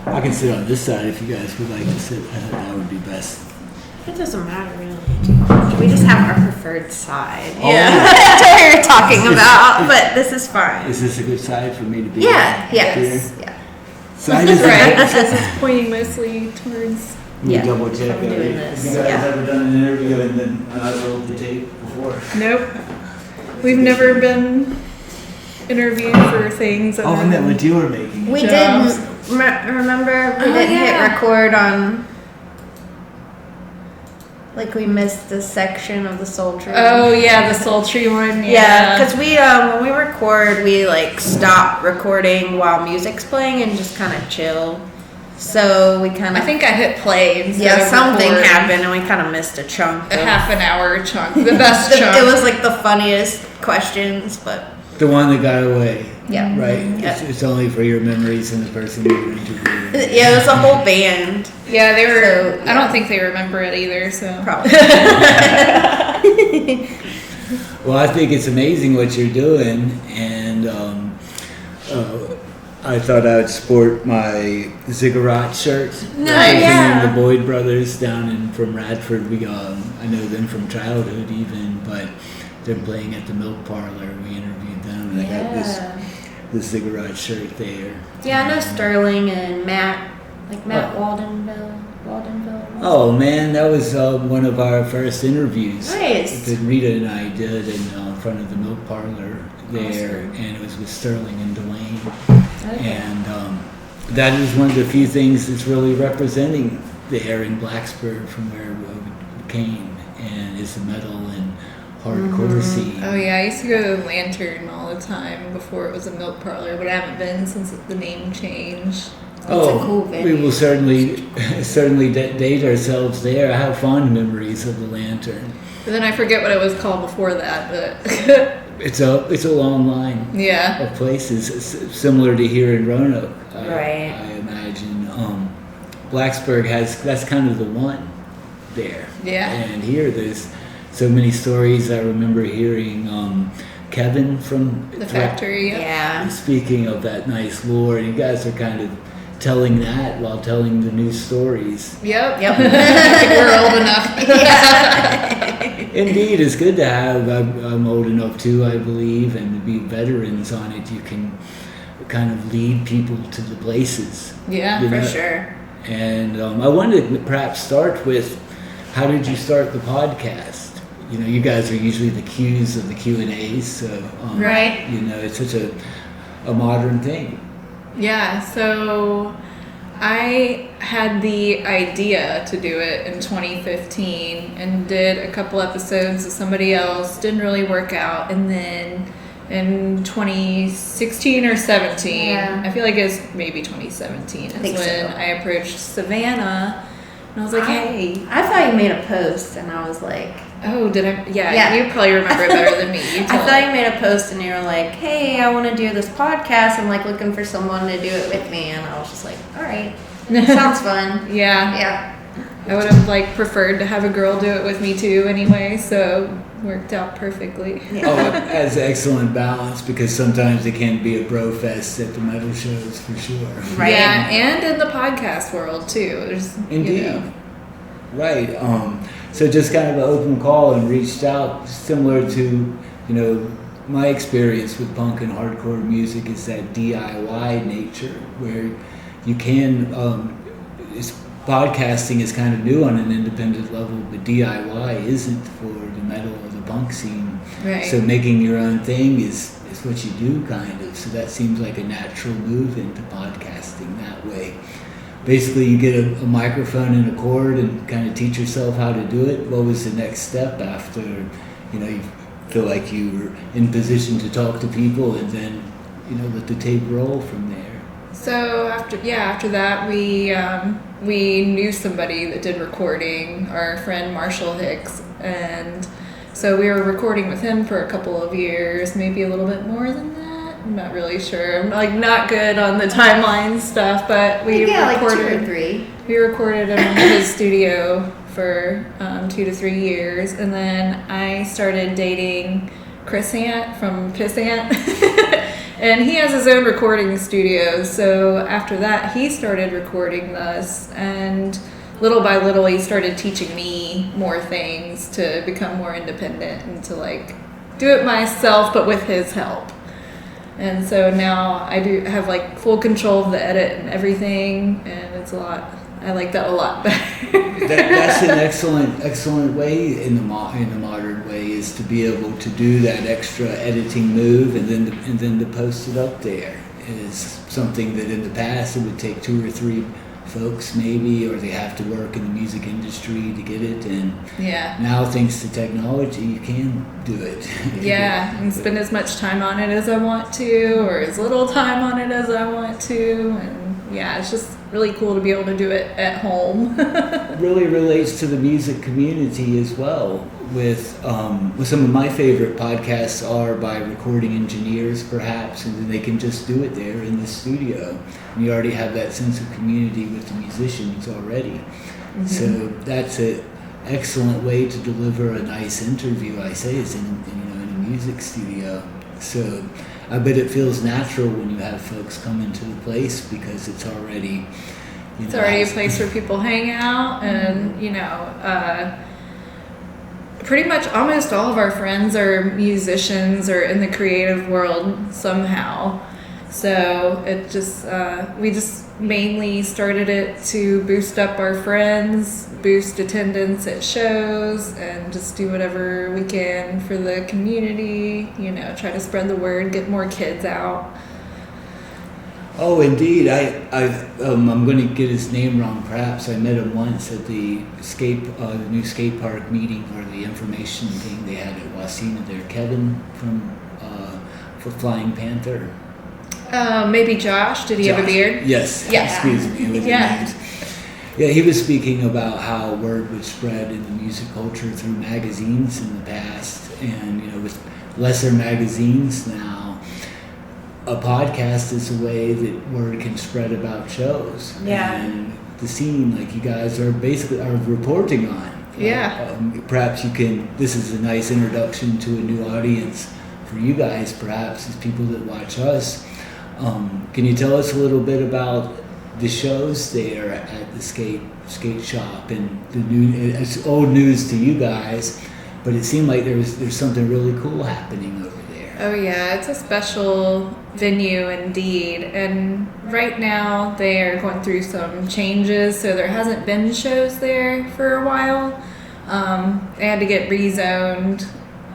I can sit on this side if you guys would like to sit. That would be best. It doesn't matter really. We just have our preferred side. Oh, Yeah, that's what we were talking about. But this is fine. Is this a good side for me to be? Yeah. Yes. Here? Yeah. Side is right. This is pointing mostly towards. We double check. I'm doing this. Have you guys ever done an interview and then rolled the tape before? Nope. We've never been interviewed for things. Oh, and that what you were making. We Jobs. did. Remember, we didn't hit record on. Like we missed the section of the sultry. Oh yeah, the sultry one. Yeah, because we when we record, we like stop recording while music's playing and just kind of chill. So we kind of. I think I hit play. Yeah, something happened and we kind of missed a chunk. A half an hour chunk, the best chunk. It was like the funniest questions, but. The one that got away. Yeah. Right? Yeah. It's only for your memories and the person you were interviewing. Yeah, it was a whole band. Yeah, they were. So, yeah. I don't think they remember it either. So probably. Well, I think it's amazing what you're doing, and I thought I would sport my Ziggurat shirt. Nice. Yeah. The Boyd brothers down from Radford. I know them from childhood even, but they're playing at the Milk Parlor. We interviewed them, and I got this Ziggurat shirt there. Yeah, I know Sterling and Matt, Waldenville. Oh man, that was one of our first interviews Nice. that Rita and I did in front of the Milk Parlor there, and it was with Sterling and Dwayne. Okay. And that is one of the few things that's really representing there in Blacksburg from where we came, and is the metal and hardcore scene. Oh yeah, I used to go to the Lantern all the time before it was a Milk Parlor, but I haven't been since the name changed. It's a cool venue. We will certainly date ourselves there. I have fond memories of the Lantern. But then I forget what it was called before that, but It's a long line yeah. of places similar to here in Roanoke. Right. I imagine Blacksburg that's kind of the one there. Yeah. And here there's so many stories. I remember hearing Kevin from The Factory. Yeah. speaking of that nice lore, and you guys are kind of telling that while telling the new stories. Yep. Yep. We're old enough. Indeed, it's good to have. I'm old enough too, I believe, and to be veterans on it, you can kind of lead people to the places. Yeah, you For know? sure. And I wanted to perhaps start with, how did you start the podcast? You know, you guys are usually the Qs of the Q&As, so Right. you know, it's such a modern thing. Yeah, so I had the idea to do it in 2015 and did a couple episodes with somebody else, didn't really work out, and then in 2016 or 17, Yeah. I feel like it's maybe 2017 is think when so. I approached Savannah and I was like, hey. I thought you made a post and I was like, Oh, did I? Yeah, Yeah. you probably remember it better than me. You I tell thought it. you made a post and you were like, hey, I want to do this podcast. I'm like looking for someone to do it with me. And I was just like, all right, sounds fun. Yeah. Yeah. I would have preferred to have a girl do it with me too anyway, so worked out perfectly. Oh, it has excellent balance, because sometimes it can be a bro fest at the metal shows for sure. Right. Yeah, and in the podcast world too. There's Indeed. You know, Right. So just kind of an open call and reached out, similar to, my experience with punk and hardcore music is that DIY nature, where you can, podcasting is kind of new on an independent level, but DIY isn't for the metal or the punk scene. Right. So making your own thing is what you do, kind of. So that seems like a natural move into podcasting that way. Basically, you get a microphone and a cord and kind of teach yourself how to do it. What was the next step after, you feel like you were in position to talk to people, and then, let the tape roll from there? So after that we knew somebody that did recording, our friend Marshall Hicks, and so we were recording with him for a couple of years, maybe a little bit more than that. I'm not really sure. I'm not good on the timeline stuff, but we recorded 2 or 3. We recorded in his studio for 2 to 3 years, and then I started dating Chris Ant from Piss Ant. And he has his own recording studio. So after that, he started recording us, and little by little, he started teaching me more things to become more independent and to like do it myself, but with his help. And so now I do have like full control of the edit and everything, and it's a lot. I like that a lot better. That's an excellent way in the modern way, is to be able to do that extra editing move and then to post it up there. Is something that in the past it would take 2 or 3 folks maybe, or they have to work in the music industry to get it, and now thanks to technology you can do it. Yeah, and spend as much time on it as I want to, or as little time on it as I want to, and yeah, it's just really cool to be able to do it at home. Really relates to the music community as well. With some of my favorite podcasts are by recording engineers, perhaps, and then they can just do it there in the studio. And you already have that sense of community with the musicians already. Mm-hmm. So that's an excellent way to deliver a nice interview. I say is in a music studio. So I bet it feels natural when you have folks come into the place, because it's already it's already a place where people hang out, and pretty much almost all of our friends are musicians or in the creative world somehow. So it just we just mainly started it to boost up our friends, boost attendance at shows, and just do whatever we can for the community. Try to spread the word, get more kids out. Oh, indeed. I'm going to get his name wrong. Perhaps I met him once at the new skate park meeting, or the information thing they had at Wasena there. Kevin for Flying Panther. Maybe Josh. Did he have a beard? Yes. Yeah. Excuse me. With the names. Yeah, he was speaking about how word would spread in the music culture through magazines in the past, and with lesser magazines now, a podcast is a way that word can spread about shows. Yeah. And the scene, like you guys are reporting on. Yeah. Perhaps you can. This is a nice introduction to a new audience for you guys, perhaps, as people that watch us. Can you tell us a little bit about the shows there at the skate shop, and the new? It's old news to you guys, but it seemed like there's something really cool happening over there. Oh yeah, it's a special venue indeed, and right now they are going through some changes, so there hasn't been shows there for a while. They had to get rezone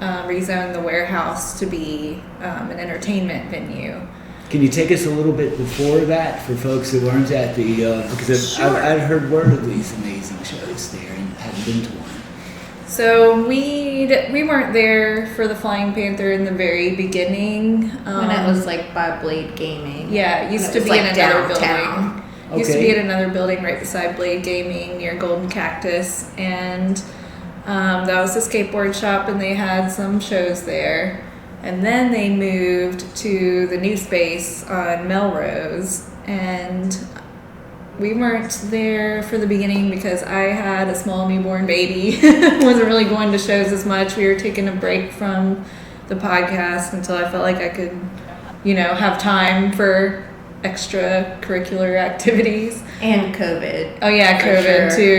the warehouse to be an entertainment venue. Can you take us a little bit before that for folks that weren't at the, because Sure. I've heard word of these amazing shows there and hadn't been to one. So we weren't there for the Flying Panther in the very beginning. When it was like by Blade Gaming. Yeah, it used And to it be was, in like, another downtown. building. Used to be in another building right beside Blade Gaming near Golden Cactus, and that was a skateboard shop, and they had some shows there. And then they moved to the new space on Melrose, and we weren't there for the beginning because I had a small newborn baby. Wasn't really going to shows as much. We were taking a break from the podcast until I felt like I could, have time for extracurricular activities. And COVID. Oh yeah, For COVID sure. too.